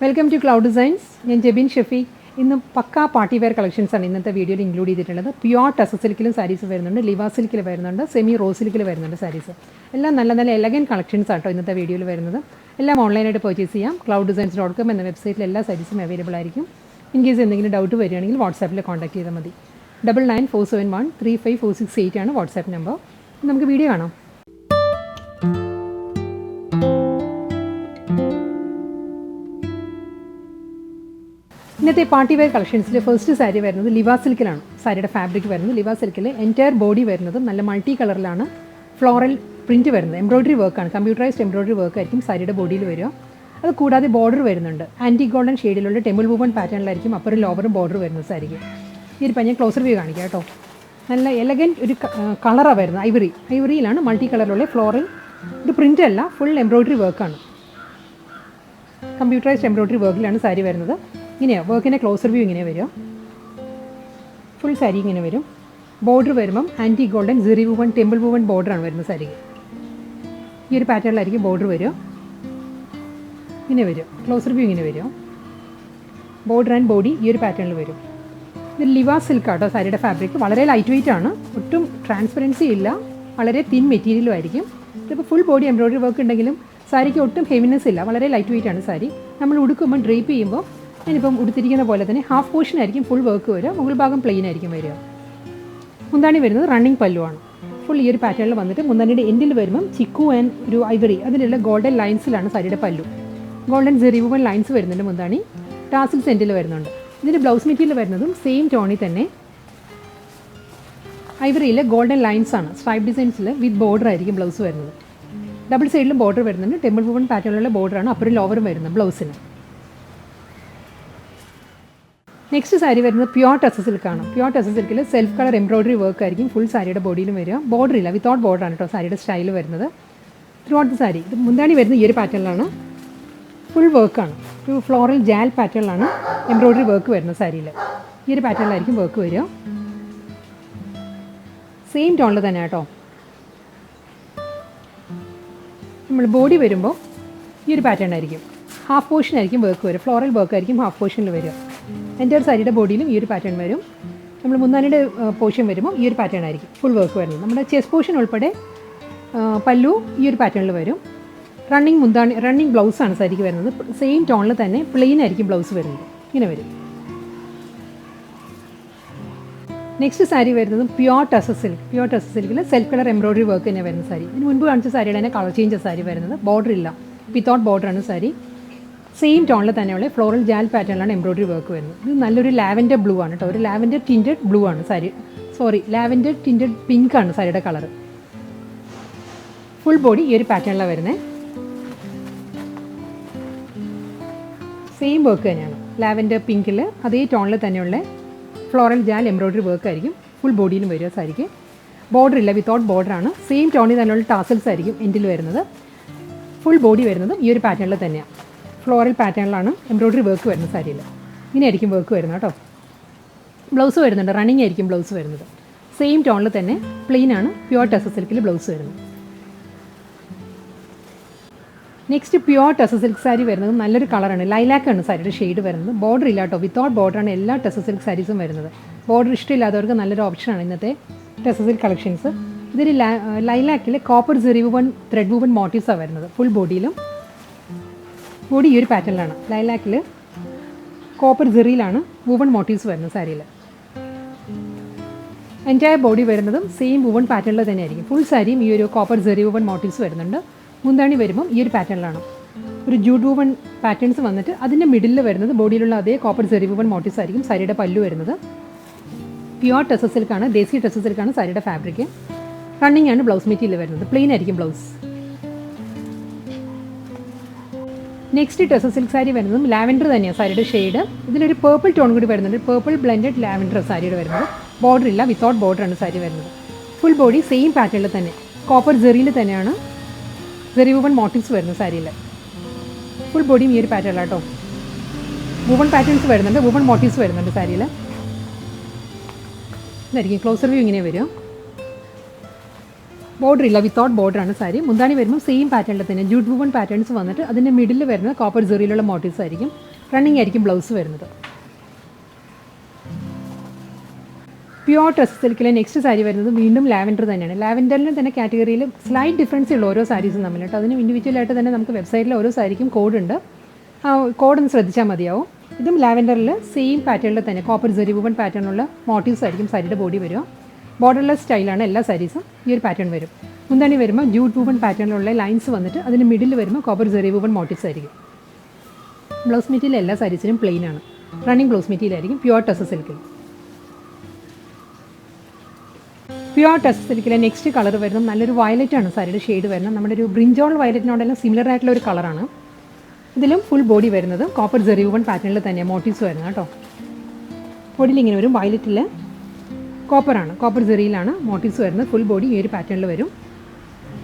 Welcome to cloud designs. ഞാൻ ജെബിൻ ഷെഫി. ഇന്ന് പക്കാ പാർട്ടി വെയർ കളക്ഷൻസാണ് ഇന്നത്തെ വീഡിയോയിൽ ഇൻക്ലൂഡ് ചെയ്തിട്ടുള്ളത്. പ്യുവർ ടസർ സിൽക്കിലും സാരീസ് വരുന്നുണ്ട്, ലിവാ സിൽക്കിൽ വരുന്നുണ്ട്, സെമി റോസ് സിൽക്കിൽ വരുന്നുണ്ട് സാരീസ്. എല്ലാം നല്ല നല്ല എലഗൻറ്റ് കളക്ഷൻസ് ആട്ടോ ഇന്നത്തെ വീഡിയോയിൽ വരുന്നത്. എല്ലാം ഓൺലൈനായിട്ട് പർച്ചേസ് ചെയ്യാം. clouddesigns.com എന്ന വെബ്സൈറ്റിൽ എല്ലാ സാരീസും അവൈലബിൾ ആയിരിക്കും. ഇൻ കേസ് എന്തെങ്കിലും ഡൗട്ട് വരികയാണെങ്കിൽ വാട്സാപ്പിൽ കോൺടാക്ട് ചെയ്താൽ മതി. 9947135468 ആണ് വാട്സാപ്പ് നമ്പർ. നമുക്ക് വീഡിയോ കാണാം. ഇന്നത്തെ പാർട്ടി വെയർ കളക്ഷൻസിൽ ഫസ്റ്റ് സാരി വരുന്നത് ലിവാ സിൽക്കിലാണ്. സാരിയുടെ ഫാബ്രിക് വരുന്നത് ലിവാ സിൽക്കിൽ എൻറ്റയർ ബോഡി വരുന്നത് നല്ല മൾട്ടി കളറിലാണ്. ഫ്ലോറൽ പ്രിൻറ്റ് വരുന്നത് എംബ്രോയ്ഡറി വർക്കാണ്, കമ്പ്യൂട്ടറൈസ്ഡ് എംബ്രോയ്ഡറി വർക്ക് ആയിരിക്കും സാരിയുടെ ബോഡിയിൽ വരിക. അത് കൂടാതെ ബോർഡർ വരുന്നുണ്ട്. ആൻറ്റി ഗോൾഡൻ ഷെയ്ഡിലുള്ള ടെമ്പിൾ വുമൺ പാറ്റേണിലായിരിക്കും അപ്പറും ലോവറും ബോർഡർ വരുന്നത് സാരിക്ക്. ഈ ഒരു ഞാൻ ക്ലോസർ വ്യൂ കാണിക്കാം കേട്ടോ. നല്ല എലഗൻറ്റ് ഒരു കളറാണ് വരുന്നത്. ഐവറിയിലാണ് മൾട്ടി കളറിലുള്ള ഫ്ലോറൽ. ഇത് പ്രിൻ്റ് അല്ല, ഫുൾ എംബ്രോയ്ഡറി വർക്കാണ്. കമ്പ്യൂട്ടറൈസ്ഡ് എംബ്രോയ്ഡറി വർക്കിലാണ് സാരി വരുന്നത്. ഇങ്ങനെയാണ് വർക്കിൻ്റെ ക്ലോസർ വ്യൂ ഇങ്ങനെ വരും. ഫുൾ സാരി ഇങ്ങനെ വരും. ബോർഡർ വരുമ്പം antique golden zari woven temple woven ബോർഡറാണ് വരുന്നത് സാരിക്ക്. ഈ ഒരു പാറ്റേണിലായിരിക്കും ബോർഡർ വരും. ഇങ്ങനെ വരും. ക്ലോസർ വ്യൂ ഇങ്ങനെ വരും. ബോർഡർ ആൻഡ് ബോഡി ഈ ഒരു പാറ്റേണിൽ വരും. ഇത് ലിവാ സിൽക്ക് ആട്ടോ സാരിയുടെ ഫാബ്രിക്. വളരെ ലൈറ്റ് വെയിറ്റ് ആണ്, ഒട്ടും ട്രാൻസ്പെറൻസി ഇല്ല, വളരെ തിൻ മെറ്റീരിയലും ആയിരിക്കും. ഇതിപ്പോൾ ഫുൾ ബോഡി എംബ്രോയ്ഡറി വർക്ക് ഉണ്ടെങ്കിലും സാരിക്ക് ഒട്ടും ഹെവിനെസ് ഇല്ല, വളരെ ലൈറ്റ് വെയിറ്റ് ആണ് സാരി. നമ്മൾ ഉടുക്കുമ്പോൾ ഡ്രേപ്പ് ചെയ്യുമ്പോൾ ഞാനിപ്പം ഉടുത്തിരിക്കുന്ന പോലെ തന്നെ ഹാഫ് പോർഷൻ ആയിരിക്കും ഫുൾ വർക്ക് വരിക, മുകൾ ഭാഗം പ്ലെയിൻ ആയിരിക്കും വരിക. മുന്താണി വരുന്നത് റണ്ണിങ് പല്ലുവാണ്. ഫുൾ ഈ ഒരു പാറ്റേണിൽ വന്നിട്ട് മുന്താണിയുടെ എൻഡിൽ വരുമ്പം ചിക്കു ആൻഡ് ഒരു ഐവറി അതിലുള്ള ഗോൾഡൻ ലൈൻസിലാണ് സാരിയുടെ പല്ലു. ഗോൾഡൻ സെറി വുമൺ ലൈൻസ് വരുന്നുണ്ട് മുന്താണി. ടാസിൽസ് എൻഡിൽ വരുന്നുണ്ട്. ഇതിൻ്റെ ബ്ലൗസ് മെറ്റീരിയൽ വരുന്നതും സെയിം ടോണിൽ തന്നെ ഐവറിയിൽ ഗോൾഡൻ ലൈൻസ് ആണ്. സ്ട്രൈപ്പ് ഡിസൈൻസിൽ വിത്ത് ബോർഡർ ആയിരിക്കും ബ്ലൗസ് വരുന്നത്. ഡബിൾ സൈഡിലും ബോർഡർ വരുന്നുണ്ട്. ടെമ്പിൾ വുമൺ പാറ്റേണിലുള്ള ബോർഡറാണ് അപ്പറും ലോവറും വരുന്നത് ബ്ലൗസിന്. നെക്സ്റ്റ് സാരി വരുന്നത് പ്യുവർ ടസർ സിൽക്കാണ്. പ്യുവർ ടസർ സിൽക്കിൽ സെൽഫ് കളർ എംബ്രോയ്ഡറി വർക്ക് ആയിരിക്കും ഫുൾ സാരിയുടെ ബോഡിയിലും വരിക. ബോർഡർ ഇല്ല, വിത്തൗട്ട് ബോർഡറാണ് കേട്ടോ സാരിയുടെ സ്റ്റൈൽ വരുന്നത്. ത്രൂ ഔട്ട് ദ സാരി ഇത് മുന്താണി വരുന്നത് ഈ ഒരു പാറ്റേണിലാണ്. ഫുൾ വർക്കാണ്. ഒരു ഫ്ലോറൽ ജാൽ പാറ്റേണിലാണ് എംബ്രോയ്ഡറി വർക്ക് വരുന്നത് സാരിയിൽ. ഈ ഒരു പാറ്റേണിലായിരിക്കും വർക്ക് വരിക. സെയിം ടോണിൽ തന്നെ കേട്ടോ. നമ്മൾ ബോഡി വരുമ്പോൾ ഈ ഒരു പാറ്റേൺ ആയിരിക്കും. ഹാഫ് പോർഷൻ ആയിരിക്കും വർക്ക് വരിക. ഫ്ലോറൽ വർക്ക് ആയിരിക്കും ഹാഫ് പോർഷനിൽ വരിക. എൻ്റെ ഒരു സാരിയുടെ ബോഡിയിലും ഈ ഒരു പാറ്റേൺ വരും. നമ്മൾ മുന്താനിയുടെ പോർഷൻ വരുമ്പോൾ ഈ ഒരു പാറ്റേൺ ആയിരിക്കും ഫുൾ വർക്ക് വരുന്നത്. നമ്മുടെ ചെസ്റ്റ് പോർഷൻ ഉൾപ്പെടെ പല്ലു ഈ ഒരു പാറ്റേണിൽ വരും. റണ്ണിങ് ബ്ലൗസാണ് സാരിക്ക് വരുന്നത്. സെയിം ടോണിൽ തന്നെ പ്ലെയിൻ ആയിരിക്കും ബ്ലൗസ് വരുന്നത്. ഇങ്ങനെ വരും. നെക്സ്റ്റ് സാരി വരുന്നത് pure tussar silk. Pure tussar സിൽക്കിൽ സെൽഫ് കളർ എംബ്രോയ്ഡറി വർക്ക് തന്നെ വരുന്ന സാരി. ഇതിന് മുൻപ് കാണിച്ച സാരിയുടെ തന്നെ കളർ ചേഞ്ച് സാരി വരുന്നത്. ബോർഡർ ഇല്ല, വിത്തൗട്ട് ബോർഡറാണ് സാരി. സെയിം ടോണിൽ തന്നെയുള്ള ഫ്ലോറൽ ജാൽ പാറ്റേണിലാണ് എംബ്രോയ്ഡറി വർക്ക് വരുന്നത്. ഇത് നല്ലൊരു ലാവൻഡർ ബ്ലൂ ആണ് കേട്ടോ. ഒരു ലാവൻഡർ ടിൻറ്റഡ് ബ്ലൂ ആണ് സാരി. ലാവൻഡർ ടിൻറ്റഡ് പിങ്ക് ആണ് സാരിയുടെ കളർ. ഫുൾ ബോഡി ഈ ഒരു പാറ്റേണിലാണ് വരുന്നത്. സെയിം വർക്ക് തന്നെയാണ്. ലാവൻഡർ പിങ്കിൽ അതേ ടോണിൽ തന്നെയുള്ള ഫ്ലോറൽ ജാൽ എംബ്രോയ്ഡറി വർക്ക് ആയിരിക്കും ഫുൾ ബോഡിയിലും വരിക സാരിക്ക്. ബോർഡർ ഇല്ല, വിത്തൗട്ട് ബോർഡറാണ്. സെയിം ടോണിൽ തന്നെയുള്ള ടാസൽസ് ആയിരിക്കും എൻഡിൽ വരുന്നത്. ഫുൾ ബോഡി വരുന്നതും ഈ ഒരു പാറ്റേണിൽ തന്നെയാണ്. ഫ്ലോറൽ പാറ്റേണിലാണ് എംബ്രോയ്ഡറി വർക്ക് വരുന്നത് സാരിയിൽ. ഇങ്ങനെയായിരിക്കും വർക്ക് വരുന്നത് കേട്ടോ. ബ്ലൗസ് വരുന്നുണ്ട്, റണ്ണിങ് ആയിരിക്കും ബ്ലൗസ് വരുന്നത്. സെയിം ടോണിൽ തന്നെ പ്ലെയിൻ ആണ് പ്യുവർ ടസർ സിൽക്കിൽ ബ്ലൗസ് വരുന്നത്. Next pure tussar silk sari വരുന്നത് നല്ലൊരു കളറാണ്. ലൈലാക്കാണ് സാരിയുടെ ഷെയ്ഡ് വരുന്നത്. ബോർഡർ ഇല്ല കേട്ടോ, വിത്തൗട്ട് ബോർഡറാണ് എല്ലാ ടസർ സിൽക്ക് സാരീസും വരുന്നത്. ബോർഡർ ഇഷ്ടമില്ലാത്തവർക്ക് നല്ലൊരു ഓപ്ഷനാണ് ഇന്നത്തെ ടസർ സിൽക്ക് കളക്ഷൻസ്. ഇതൊരു ലൈലാക്കിൽ കോപ്പർ സെറി വുമൺ ത്രെഡ് വുമൺ മോട്ടീവ്സാണ് വരുന്നത് ഫുൾ ബോഡിയിലും. ബോഡി ഈ ഒരു പാറ്റേണിലാണ്. ലൈലാക്കിൽ കോപ്പർ സെറിയിലാണ് വുമൺ മോട്ടീവ്സ് വരുന്നത് സാരിയിൽ. എൻറ്റയർ ബോഡി വരുന്നതും സെയിം വുമൺ പാറ്റേണിൽ തന്നെ ആയിരിക്കും. ഫുൾ സാരിയും ഈ ഒരു കോപ്പർ സെറി വുമൺ മോട്ടീവ്സ് വരുന്നുണ്ട്. മുന്താണി വരുമ്പം ഈ ഒരു പാറ്റേണിലാണ്. ഒരു ജൂട്ട് വുമൺ പാറ്റേൺസ് വന്നിട്ട് അതിൻ്റെ മിഡിൽ വരുന്നത് ബോഡിയിലുള്ള അതേ കോപ്പർ സെറി വുമൺ മോട്ടീവ്സ് ആയിരിക്കും സാരിയുടെ പല്ലു വരുന്നത്. പ്യുവർ ടസർ സിൽക്കാണ്, ദേശി ടസർ സിൽക്കാണ് സാരിയുടെ ഫാബ്രിക്. റണ്ണിങ് ആണ് ബ്ലൗസ് മെറ്റീരിയൽ വരുന്നത്. പ്ലെയിൻ ആയിരിക്കും blouse. Next tussar silk sari വരുന്നതും ലാവൻഡർ തന്നെയാണ് സാരിയുടെ ഷെയ്ഡ്. ഇതിലൊരു പേർപ്പിൾ ടോൺ കൂടി വരുന്നുണ്ട്. പേർപ്പിൾ ബ്ലെൻഡഡ് ലാവൻഡർ സാരിയുടെ വരുന്നത്. ബോർഡർ ഇല്ല, വിത്തൗട്ട് ബോർഡറാണ് സാരി വരുന്നത്. ഫുൾ ബോഡി സെയിം പാറ്റേണിൽ തന്നെ കോപ്പർ സെറിയിൽ തന്നെയാണ് സെറി വുമൺ മോട്ടീവ്സ് വരുന്നത് സാരിയിൽ. ഫുൾ ബോഡിയും ഈ ഒരു പാറ്റേണിലാണ് കേട്ടോ. വുമൺ പാറ്റേൺസ് വരുന്നുണ്ട്, വുമൺ മോട്ടീവ്സ് വരുന്നുണ്ട് സാരിയിൽ. ഇതായിരിക്കും ക്ലോസർ വ്യൂ ഇങ്ങനെ വരും. ബോർഡർ ഇല്ല, വിത്തൗട്ട് ബോർഡറാണ് സാരി. മുന്താണി വരുമ്പോൾ സെയിം പാറ്റേണിൽ തന്നെ ജൂട്ട് വുവൺ പാറ്റേൺസ് വന്നിട്ട് അതിൻ്റെ മിഡിൽ വരുന്നത് കോപ്പർ ജെറിയിലുള്ള മോട്ടീവ്സ് ആയിരിക്കും. റണ്ണിങ് ആയിരിക്കും ബ്ലൗസ് വരുന്നത്. പ്യുവർ ടെസ്റ്റ് സിൽക്കിലെ നെക്സ്റ്റ് സാരി വരുന്നത് വീണ്ടും ലാവൻഡർ തന്നെയാണ്. ലാവൻഡറിൽ തന്നെ കാറ്റഗറിയിൽ സ്ലൈറ്റ് ഡിഫറൻസ് ഉള്ള ഓരോ സാരീസും തമ്മിൽ കേട്ടോ. അതിന് ഇൻഡിവിജ്വലായിട്ട് തന്നെ നമുക്ക് വെബ്സൈറ്റിൽ ഓരോ സാരിക്കും കോഡുണ്ട്. ആ കോഡൊന്ന് ശ്രദ്ധിച്ചാൽ മതിയാവും. ഇതും ലാവൻഡറിൽ സെയിം പാറ്റേണിൽ തന്നെ കോപ്പർ ജെറി വുവൺ പാറ്റേണുള്ള മോട്ടീവ്സ് ആയിരിക്കും സാരിയുടെ ബോഡി വരിക. ബോർഡർലെസ് സ്റ്റൈലാണ് എല്ലാ സാരീസും. ഈ ഒരു പാറ്റേൺ വരും. മുന്താണി വരുമ്പോൾ ജൂട്ട് വുവൺ പാറ്റേണിലുള്ള ലൈൻസ് വന്നിട്ട് അതിന് മിഡിൽ വരുമ്പോൾ കോപ്പർ ജെറി വുവൺ മോട്ടീവ്സ് ആയിരിക്കും. ബ്ലൗസ് മെറ്റീരിയൽ എല്ലാ സാരീസിനും പ്ലെയിൻ ആണ്. റണ്ണിങ് ബ്ലൗസ് മെറ്റീരിയൽ ആയിരിക്കും പ്യുവർ ടെസ്റ്റ് സിൽക്കിൽ. പ്യുവർ ടെസ്റ്റ് സിൽക്കിലെ നെക്സ്റ്റ് കളർ വരുന്നത് നല്ലൊരു വയലറ്റ് ആണ് സാരിയുടെ ഷെയ്ഡ് വരുന്നത്. നമ്മുടെ ഒരു ബ്രിഞ്ചോൾ വയലറ്റിനോടെല്ലാം സിമിലർ ആയിട്ടുള്ള ഒരു കളറാണ്. ഇതിലും ഫുൾ ബോഡി വരുന്നത് കോപ്പർ ജെറി വുവൺ പാറ്റേണിൽ തന്നെയാണ് മോട്ടീവ്സ് വരുന്നത് കേട്ടോ. ബോഡിയിൽ ഇങ്ങനെ വരും. വയലറ്റിൽ കോപ്പറാണ്, കോപ്പർ ജെറിയിലാണ് മോട്ടീവ്സ് വരുന്നത്. ഫുൾ ബോഡി ഈ ഒരു പാറ്റേണിൽ വരും.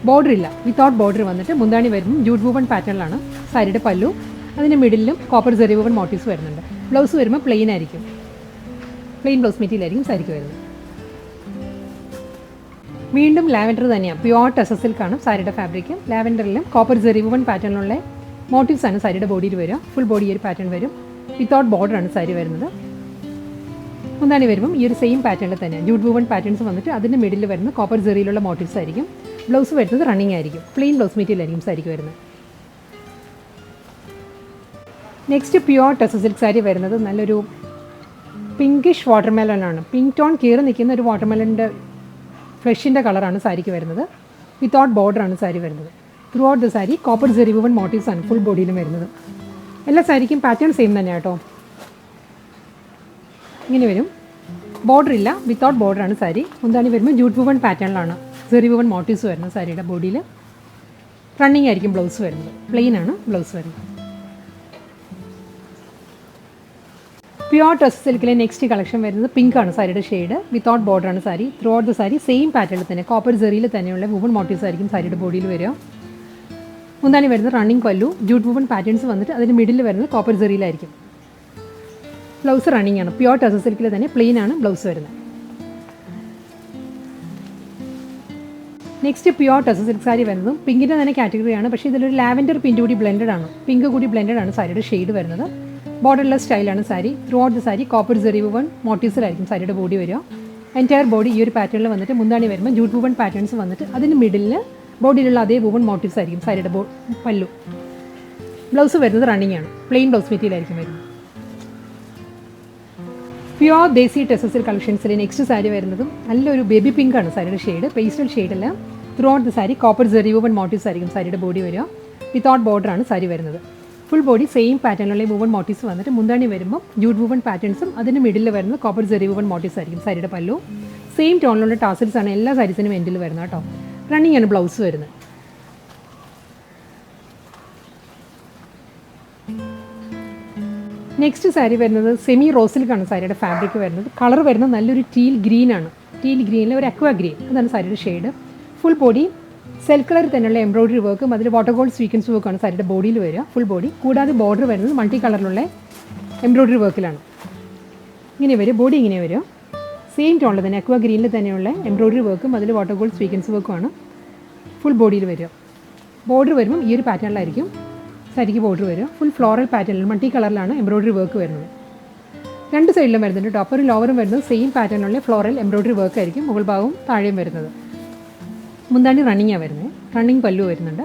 ബോർഡർ ഇല്ല, വിത്തൗട്ട് ബോർഡർ വന്നിട്ട് മുന്താണി വരുമ്പോൾ ജൂട്ട് വുവൺ പാറ്റേണിലാണ് സാരിയുടെ പല്ലു. അതിൻ്റെ മിഡിലും കോപ്പർ ജെറി വുവൺ മോട്ടീവ്സ് വരുന്നുണ്ട്. ബ്ലൗസ് വരുമ്പോൾ പ്ലെയിൻ ആയിരിക്കും. പ്ലെയിൻ ബ്ലൗസ് മെറ്റീരിയൽ ആയിരിക്കും സാരിക്ക് വരുന്നത്. വീണ്ടും ലാവൻഡർ തന്നെയാണ്. പ്യുവർ ടെസ സിൽക്കാണ് സാരിയുടെ ഫാബ്രിക്. ലാവൻഡറിലും കോപ്പർ ജെറി വുവൺ പാറ്റേണിലുള്ള മോട്ടീവ്സ് ആണ് സാരിയുടെ ബോഡിയിൽ വരിക. ഫുൾ ബോഡി ഈ ഒരു പാറ്റേൺ വരും. വിത്തൗട്ട് ബോർഡറാണ് സാരി വരുന്നത്. മുന്താണി വരുമ്പം ഈ ഒരു സെയിം പാറ്റേണിൽ തന്നെ ജൂട്ട് വുവൺ പാറ്റേൺസ് വന്നിട്ട് അതിൻ്റെ മിഡിൽ വരുന്ന കോപ്പർ ജെറിയിലുള്ള മോട്ടീവ്സ് ആയിരിക്കും. ബ്ലൗസ് വരുന്നത് റണ്ണിങ് ആയിരിക്കും. പ്ലെയിൻ ബ്ലൗസ് മെറ്റീരിയൽ ആയിരിക്കും സാരിക്ക് വരുന്നത്. നെക്സ്റ്റ് പ്യുവർ ടെസ സിൽക്ക് സാരി വരുന്നത് നല്ലൊരു പിങ്കിഷ് വാട്ടർമെലൺ ആണ്. പിങ്ക് ടോൺ കയറി നിൽക്കുന്ന ഒരു വാട്ടർമെലണിൻ്റെ ഫ്ലഷിൻ്റെ കളറാണ് സാരിക്ക് വരുന്നത്. വിത്തൗട്ട് ബോർഡറാണ് സാരി വരുന്നത്. Through out the sari copper zari woven motifs ആണ് ഫുൾ ബോഡിയിലും വരുന്നത്. എല്ലാ സാരിക്കും പാറ്റേൺ സെയിം തന്നെയാണ് കേട്ടോ. ഇങ്ങനെ വരും. ബോർഡർ ഇല്ല, വിത്തൗട്ട് ബോർഡറാണ് സാരി. മുന്താണി വരുമ്പോൾ ജൂട്ട് വുവൺ പാറ്റേണിലാണ് ജെറി വുവൺ മോട്ടീവ്സ് വരുന്നത് സാരിയുടെ ബോഡിയിൽ. റണ്ണിങ് ആയിരിക്കും ബ്ലൗസ് വരുന്നത്. പ്ലെയിൻ ആണ് ബ്ലൗസ് വരുന്നത്. പ്യുവർ ടെസ്റ്റ് സിൽക്കിലെ നെക്സ്റ്റ് കളക്ഷൻ വരുന്നത് പിങ്ക് ആണ് സാരിയുടെ ഷെയ്ഡ്. വിത്തൗട്ട് ബോർഡറാണ് സാരി. Throughout the sari same പാറ്റേണിൽ തന്നെ കോപ്പർ ജെറിയിൽ തന്നെയുള്ള വുവൺ മോട്ടീവ്സ് ആയിരിക്കും സാരിയുടെ ബോഡിയിൽ വരിക. മുന്താണി വരുന്നത് റണ്ണിങ് പല്ലു. ജൂട്ട് വുവൺ പാറ്റേൺസ് വന്നിട്ട് അതിന് മിഡിൽ വരുന്നത് കോപ്പർ ജെറിയിലായിരിക്കും. ബ്ലൗസ് റണ്ണിങ് ആണ്. പ്യുവർ ടെസ്റ്റ് സിൽക്കിൽ തന്നെ പ്ലെയിൻ ആണ് ബ്ലൗസ് വരുന്നത്. Next pure tussar silk sari വരുന്നതും പിങ്കിൻ്റെ തന്നെ കാറ്റഗറിയാണ്. പക്ഷേ ഇതിലൊരു ലാവൻഡർ പിങ്ക് കൂടി ബ്ലെൻഡഡ് ആണ്. പിങ്ക് കൂടി ബ്ലെൻഡഡ് ആണ് സാരിയുടെ ഷെയ്ഡ് വരുന്നത്. ബോർഡർലെസ് സ്റ്റൈലാണ് സാരി. Throughout the sari copper zari woven മോട്ടീവ്സിലായിരിക്കും സാരിയുടെ ബോഡി വരിക. എൻറ്റയർ ബോഡി ഈ ഒരു പാറ്റേണിൽ വന്നിട്ട് മുന്താണി വരുമ്പോൾ ജൂട്ട് വുവൺ പാറ്റേൺസ് വന്നിട്ട് അതിന് മിഡിലിൽ ബോഡിയിലുള്ള അതേ വുവൺ മോട്ടീവ്സ് ആയിരിക്കും സാരിയുടെ പല്ലു. ബ്ലൗസ് വരുന്നത് റണ്ണിങ് ആണ്. പ്ലെയിൻ ബ്ലൗസ് മെറ്റീരിയൽ ആയിരിക്കും വരുന്നത്. പ്യുവർ ദേശി ടെസസിൽ കളക്ഷൻസിലെ നെക്സ്റ്റ് സാരി വരുന്നതും നല്ലൊരു ബേബി പിങ്ക് ആണ് സാരിയുടെ ഷെയ്ഡ്. പേസ്റ്റൽ ഷെയ്ഡിൽ throughout the sari copper zari woven motifs ആയിരിക്കും സാരിയുടെ ബോഡി വരിക. വിത്തൗട്ട് ബോർഡറാണ് സാരി വരുന്നത്. ഫുൾ ബോഡി സെയിം പാറ്റേണിലുള്ള വുവൺ മോട്ടീവ്സ് വന്നിട്ട് മുന്താണി വരുമ്പോൾ ജൂട്ട് വുവൺ പാറ്റേൺസും അതിന് മിഡിൽ വരുന്നത് കോപ്പർ ജെറി വുവൺ മോട്ടീവ്സ് ആയിരിക്കും സാരിയുടെ പല്ലു. സെയിം ടോണിലുള്ള ടാസൽസ് ആണ് എല്ലാ സാരീസിനും എൻഡിൽ വരുന്നത് കേട്ടോ. റണ്ണിങ് ആണ് ബ്ലൗസ് വരുന്നത്. നെക്സ്റ്റ് സാരി വരുന്നത് സെമി റോസിൽക്കാണ് സാരിയുടെ ഫാബ്രിക് വരുന്നത്. കളർ വരുന്നത് നല്ലൊരു ടീൽ ഗ്രീൻ ആണ്. ടീൽ ഗ്രീനിൽ ഒരു അക്വ ഗ്രീൻ, അതാണ് സാരിയുടെ shade. Full body self colour തന്നെയുള്ള എംബ്രോയിഡറി വർക്കും അതിൽ വാട്ടർ ഗോൾഡ് സ്വീക്വൻസ് വർക്കാണ് സാരിയുടെ ബോഡിയിൽ വരിക. ഫുൾ ബോഡി കൂടാതെ ബോർഡർ വരുന്നത് മൾട്ടി കളറിലുള്ള എംബ്രോയിഡറി വർക്കിലാണ്. ഇങ്ങനെ വരും. ബോഡി ഇങ്ങനെ വരും. സെയിം ടോണിൽ തന്നെ അക്വ ഗ്രീനിൽ തന്നെയുള്ള എംബ്രോയിഡറി വർക്കും അതിൽ വാട്ടർ ഗോൾഡ് സ്വീക്വൻസ് വർക്കുമാണ് ഫുൾ ബോഡിയിൽ വരിക. ബോർഡർ വരുമ്പം ഈ ഒരു പാറ്റേണിലായിരിക്കും സാരിക്ക് ബോർഡർ വരിക. ഫുൾ ഫ്ലോറൽ പാറ്റേണിൽ മൾട്ടി കളറിലാണ് എംബ്രോയിഡറി വർക്ക് വരുന്നത്. രണ്ട് സൈഡിലും വരുന്നുണ്ട്. ടോപ്പറും ലോവറും വരുന്നത് സെയിം പാറ്റേണിലുള്ള ഫ്ലോറൽ എംബ്രോയിഡറി വർക്ക് ആയിരിക്കും മുകൾ ഭാഗവും താഴെയും വരുന്നത്. മുന്താണി റണ്ണിങ്ങാണ് വരുന്നത്. റണ്ണിങ് പല്ലു വരുന്നുണ്ട്.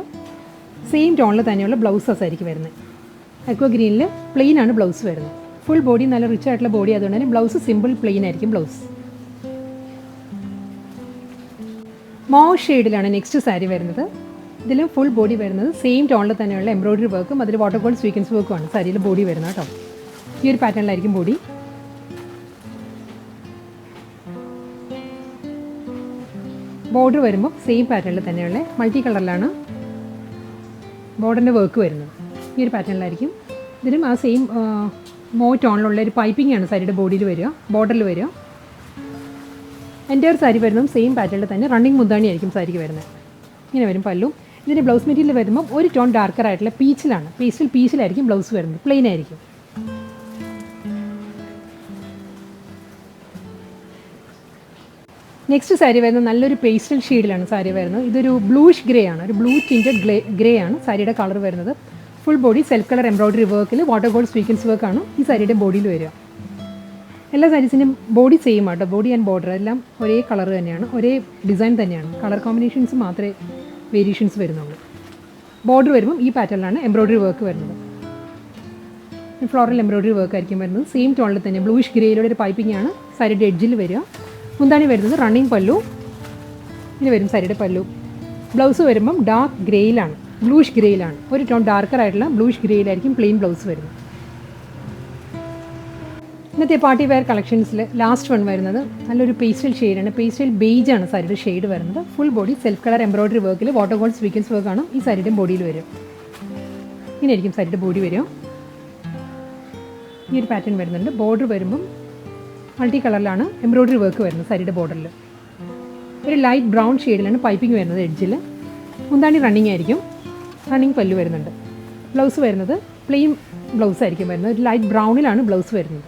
സെയിം ടോണിൽ തന്നെയുള്ള ബ്ലൗസസ് ആയിരിക്കും വരുന്നത്. അക്വ ഗ്രീനിൽ പ്ലെയിൻ ആണ് ബ്ലൗസ് വരുന്നത്. ഫുൾ ബോഡി നല്ല റിച്ച് ആയിട്ടുള്ള ബോഡി അതുകൊണ്ട് തന്നെ ബ്ലൗസ് സിമ്പിൾ പ്ലെയിൻ ആയിരിക്കും ബ്ലൗസ്. മൗ ഷെയ്ഡിലാണ് നെക്സ്റ്റ് സാരി വരുന്നത്. ഇതിലും ഫുൾ ബോഡി വരുന്നത് സെയിം ടോണിൽ തന്നെയുള്ള എംബ്രോയിഡറി വർക്കും അതിൽ വാട്ടർ ഗോൾഡ് സ്വീക്വൻസ് വർക്കുമാണ് സാരിയിൽ ബോഡി വരുന്നത് കേട്ടോ. ഈ ഒരു പാറ്റേണിലായിരിക്കും ബോഡി. ബോർഡർ വരുമ്പോൾ സെയിം പാറ്റേണിൽ തന്നെയുള്ള മൾട്ടി കളറിലാണ് ബോർഡറിൻ്റെ വർക്ക് വരുന്നത്. ഈ ഒരു പാറ്റേണിലായിരിക്കും. ഇതിലും ആ സെയിം മോ ടോണിലുള്ള ഒരു പൈപ്പിംഗ് ആണ് സാരിയുടെ ബോഡിയിൽ വരിക, ബോർഡറിൽ വരിക. എൻ്റയർ സാരി വരുന്നതും സെയിം പാറ്റേണിൽ തന്നെ റണ്ണിങ് മുന്താണി ആയിരിക്കും സാരിക്ക് വരുന്നത്. ഇങ്ങനെ വരും പല്ലും. ഇതിൻ്റെ ബ്ലൗസ് മെറ്റീരിയൽ വരുമ്പോൾ ഒരു ടോൺ ഡാർക്കർ ആയിട്ടുള്ള പീച്ചിലാണ്, പേസ്റ്റൽ പീച്ചിലായിരിക്കും ബ്ലൗസ് വരുന്നത്. പ്ലെയിൻ ആയിരിക്കും. നെക്സ്റ്റ് സാരി വരുന്നത് നല്ലൊരു പേസ്റ്റൽ ഷെയ്ഡിലാണ് സാരി വരുന്നത്. ഇതൊരു ബ്ലൂഷ് ഗ്രേ ആണ്, ഒരു ബ്ലൂ ടിൻറ്റഡ് ഗ്രേ ആണ് സാരിയുടെ കളർ വരുന്നത്. Full body self colour embroidery വർക്കിൽ വാട്ടർ ഗോൾഡ് സ്വീക്വൻസ് വർക്കാണ് ഈ സാരിയുടെ ബോഡിയിൽ വരിക. എല്ലാ സാരീസിൻ്റെയും ബോഡി സെയിം ആട്ടോ, ബോഡി ആൻഡ് ബോർഡർ എല്ലാം ഒരേ കളർ തന്നെയാണ്, ഒരേ ഡിസൈൻ തന്നെയാണ്. കളർ കോമ്പിനേഷൻസ് മാത്രമേ വേരിയേഷൻസ് വരുന്നുള്ളൂ. ബോർഡർ വരുമ്പം ഈ പാറ്റേണിലാണ് എംബ്രോയിഡറി വർക്ക് വരുന്നത്. ഫ്ലോറൽ എംബ്രോയിഡറി വർക്ക് ആയിരിക്കും വരുന്നത്. സെയിം ടോണിൽ തന്നെ ബ്ലൂഷ് ഗ്രേയിലൂടെ ഒരു പൈപ്പിംഗ് ആണ് സാരിയുടെ എഡ്ജിൽ വരിക. മുന്താണി വരുന്നത് റണ്ണിങ് പല്ലു, ഇനി വരും സാരിയുടെ പല്ലു. ബ്ലൗസ് വരുമ്പം ഡാർക്ക് ഗ്രേയിലാണ്, ബ്ലൂഷ് ഗ്രേയിലാണ്, ഒരു ടോൺ ഡാർക്കർ ആയിട്ടുള്ള ബ്ലൂഷ് ഗ്രേയിലായിരിക്കും പ്ലെയിൻ ബ്ലൗസ് വരുന്നത്. ഇന്നത്തെ പാർട്ടി വെയർ കളക്ഷൻസിൽ ലാസ്റ്റ് വൺ വരുന്നത് നല്ലൊരു പേസ്റ്റൽ ഷെയ്ഡാണ്, പേസ്റ്റൽ ബേജ് ആണ് സാരിയുടെ ഷെയ്ഡ് വരുന്നത്. Full body self colour embroidery വർക്കിൽ വാട്ടർ ഗോൾഡ് സ്വീക്വൻസ് വർക്കാണ് ഈ സാരിയുടെ ബോഡിയിൽ വരും. ഇങ്ങനെയായിരിക്കും സാരിയുടെ ബോഡി വരിക. ഈ ഒരു പാറ്റേൺ വരുന്നുണ്ട്. ബോർഡർ വരുമ്പം മൾട്ടി കളറിലാണ് എംബ്രോയിഡറി വർക്ക് വരുന്നത് സാരിയുടെ ബോർഡറിൽ. ഒരു ലൈറ്റ് ബ്രൗൺ ഷെയ്ഡിലാണ് പൈപ്പിംഗ് വരുന്നത് എഡ്ജിൽ. മുന്താണി റണ്ണിങ് ആയിരിക്കും, റണ്ണിങ് പല്ലു വരുന്നുണ്ട്. ബ്ലൗസ് വരുന്നത് പ്ലെയിൻ ബ്ലൗസ് ആയിരിക്കും വരുന്നത്. ഒരു ലൈറ്റ് ബ്രൗണിലാണ് ബ്ലൗസ് വരുന്നത്.